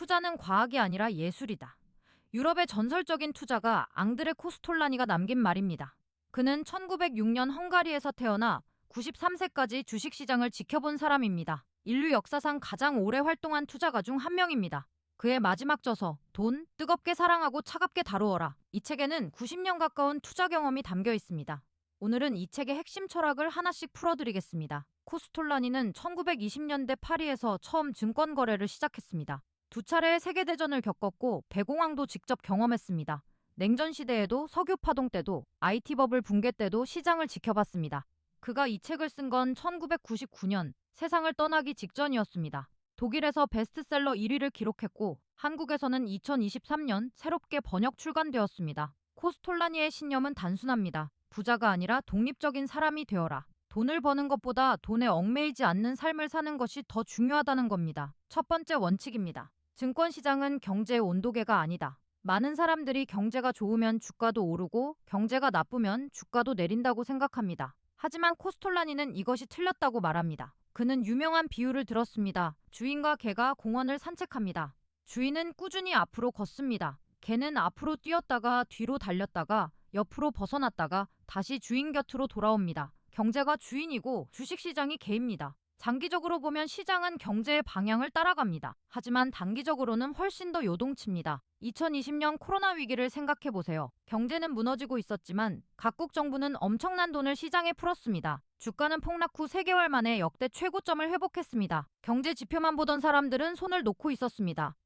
투자는 과학이 아니라 예술이다. 유럽의 전설적인 투자가 앙드레 코스톨라니가 남긴 말입니다. 그는 1906년 헝가리에서 태어나 93세까지 주식시장을 지켜본 사람입니다. 인류 역사상 가장 오래 활동한 투자가 중 한 명입니다. 그의 마지막 저서 돈, 뜨겁게 사랑하고 차갑게 다루어라. 이 책에는 90년 가까운 투자 경험이 담겨 있습니다. 오늘은 이 책의 핵심 철학을 하나씩 풀어드리겠습니다. 코스톨라니는 1920년대 파리에서 처음 증권 거래를 시작했습니다. 두 차례의 세계대전을 겪었고 배공황도 직접 경험했습니다. 냉전 시대에도 석유 파동 때도 IT 버블 붕괴 때도 시장을 지켜봤습니다. 그가 이 책을 쓴 건 1999년 세상을 떠나기 직전이었습니다. 독일에서 베스트셀러 1위를 기록했고 한국에서는 2023년 새롭게 번역 출간되었습니다. 코스톨라니의 신념은 단순합니다. 부자가 아니라 독립적인 사람이 되어라. 돈을 버는 것보다 돈에 얽매이지 않는 삶을 사는 것이 더 중요하다는 겁니다. 첫 번째 원칙입니다. 증권시장은 경제의 온도계가 아니다. 많은 사람들이 경제가 좋으면 주가도 오르고 경제가 나쁘면 주가도 내린다고 생각합니다. 하지만 코스톨라니는 이것이 틀렸다고 말합니다. 그는 유명한 비유를 들었습니다. 주인과 개가 공원을 산책합니다. 주인은 꾸준히 앞으로 걷습니다. 개는 앞으로 뛰었다가 뒤로 달렸다가 옆으로 벗어났다가 다시 주인 곁으로 돌아옵니다. 경제가 주인이고 주식시장이 개입니다. 장기적으로 보면 시장은 경제의 방향을 따라갑니다. 하지만 단기적으로는 훨씬 더 요동칩니다. 2020년 코로나 위기를 생각해 보세요. 경제는 무너지고 있었지만 각국 정부는 엄청난 돈을 시장에 풀었습니다. 주가는 폭락 후 3개월 만에 역대 최고점을 회복했습니다. 경제 지표만 보던 사람들은 손을 놓고 있었습니다.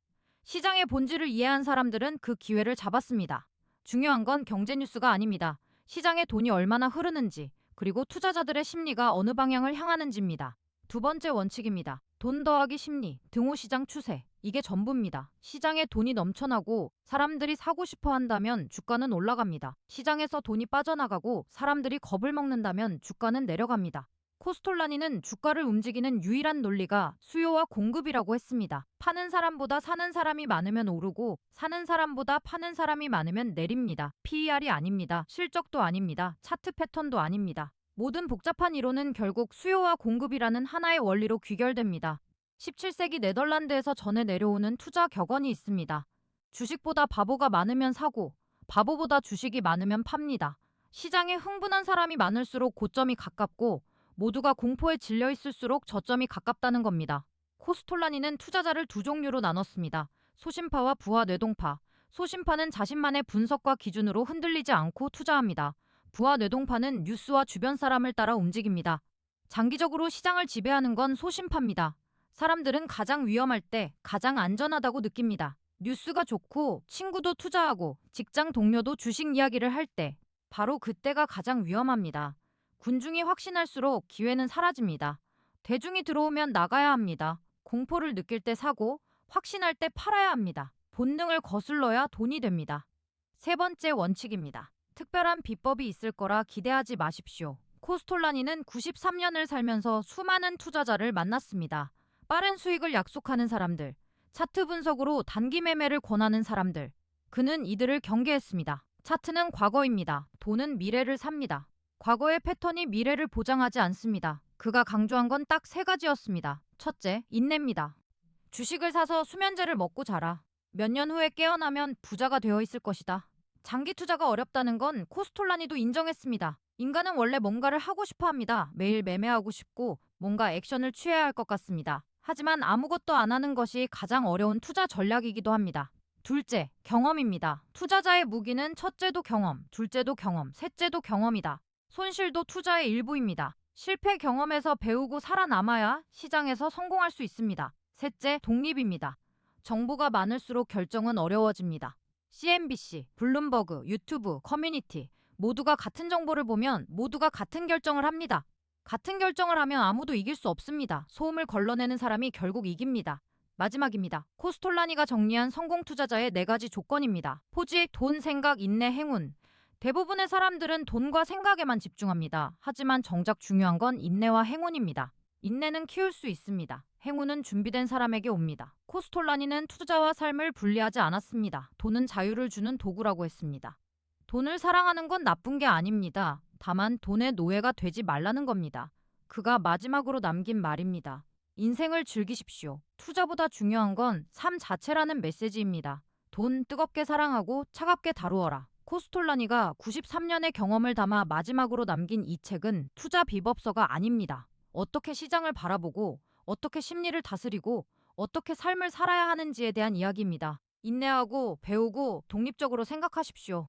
시장의 본질을 이해한 사람들은 그 기회를 잡았습니다. 중요한 건 경제 뉴스가 아닙니다. 시장에 돈이 얼마나 흐르는지, 그리고 투자자들의 심리가 어느 방향을 향하는지입니다. 두 번째 원칙입니다. 돈 더하기 심리, 등호시장 추세. 이게 전부입니다. 시장에 돈이 넘쳐나고 사람들이 사고 싶어 한다면 주가는 올라갑니다. 시장에서 돈이 빠져나가고 사람들이 겁을 먹는다면 주가는 내려갑니다. 코스톨라니는 주가를 움직이는 유일한 논리가 수요와 공급이라고 했습니다. 파는 사람보다 사는 사람이 많으면 오르고 사는 사람보다 파는 사람이 많으면 내립니다. PER이 아닙니다. 실적도 아닙니다. 차트 패턴도 아닙니다. 모든 복잡한 이론은 결국 수요와 공급이라는 하나의 원리로 귀결됩니다. 17세기 네덜란드에서 전해 내려오는 투자 격언이 있습니다. 주식보다 바보가 많으면 사고, 바보보다 주식이 많으면 팝니다. 시장에 흥분한 사람이 많을수록 고점이 가깝고 모두가 공포에 질려 있을수록 저점이 가깝다는 겁니다. 코스톨라니는 투자자를 두 종류로 나눴습니다. 소심파와 부하 뇌동파. 소심파는 자신만의 분석과 기준으로 흔들리지 않고 투자합니다. 부하 뇌동파는 뉴스와 주변 사람을 따라 움직입니다. 장기적으로 시장을 지배하는 건 소심파입니다. 사람들은 가장 위험할 때 가장 안전하다고 느낍니다. 뉴스가 좋고 친구도 투자하고 직장 동료도 주식 이야기를 할 때 바로 그때가 가장 위험합니다. 군중이 확신할수록 기회는 사라집니다. 대중이 들어오면 나가야 합니다. 공포를 느낄 때 사고 확신할 때 팔아야 합니다. 본능을 거슬러야 돈이 됩니다. 세 번째 원칙입니다. 특별한 비법이 있을 거라 기대하지 마십시오. 코스톨라니는 93년을 살면서 수많은 투자자를 만났습니다. 빠른 수익을 약속하는 사람들, 차트 분석으로 단기 매매를 권하는 사람들. 그는 이들을 경계했습니다. 차트는 과거입니다. 돈은 미래를 삽니다. 과거의 패턴이 미래를 보장하지 않습니다. 그가 강조한 건 딱 3가지였습니다. 첫째, 인내입니다. 주식을 사서 수면제를 먹고 자라. 몇 년 후에 깨어나면 부자가 되어 있을 것이다. 장기 투자가 어렵다는 건 코스톨라니도 인정했습니다. 인간은 원래 뭔가를 하고 싶어 합니다. 매일 매매하고 싶고 뭔가 액션을 취해야 할 것 같습니다. 하지만 아무것도 안 하는 것이 가장 어려운 투자 전략이기도 합니다. 둘째, 경험입니다. 투자자의 무기는 첫째도 경험, 둘째도 경험, 셋째도 경험이다. 손실도 투자의 일부입니다. 실패 경험에서 배우고 살아남아야 시장에서 성공할 수 있습니다. 셋째, 독립입니다. 정보가 많을수록 결정은 어려워집니다. CNBC, 블룸버그, 유튜브, 커뮤니티 모두가 같은 정보를 보면 모두가 같은 결정을 합니다. 같은 결정을 하면 아무도 이길 수 없습니다. 소음을 걸러내는 사람이 결국 이깁니다. 마지막입니다. 코스톨라니가 정리한 성공 투자자의 4가지 조건입니다. 포지, 돈, 생각, 인내, 행운. 대부분의 사람들은 돈과 생각에만 집중합니다. 하지만 정작 중요한 건 인내와 행운입니다. 인내는 키울 수 있습니다. 행운은 준비된 사람에게 옵니다. 코스톨라니는 투자와 삶을 분리하지 않았습니다. 돈은 자유를 주는 도구라고 했습니다. 돈을 사랑하는 건 나쁜 게 아닙니다. 다만 돈의 노예가 되지 말라는 겁니다. 그가 마지막으로 남긴 말입니다. 인생을 즐기십시오. 투자보다 중요한 건 삶 자체라는 메시지입니다. 돈 뜨겁게 사랑하고 차갑게 다루어라. 코스톨라니가 93년의 경험을 담아 마지막으로 남긴 이 책은 투자 비법서가 아닙니다. 어떻게 시장을 바라보고, 어떻게 심리를 다스리고, 어떻게 삶을 살아야 하는지에 대한 이야기입니다. 인내하고 배우고 독립적으로 생각하십시오.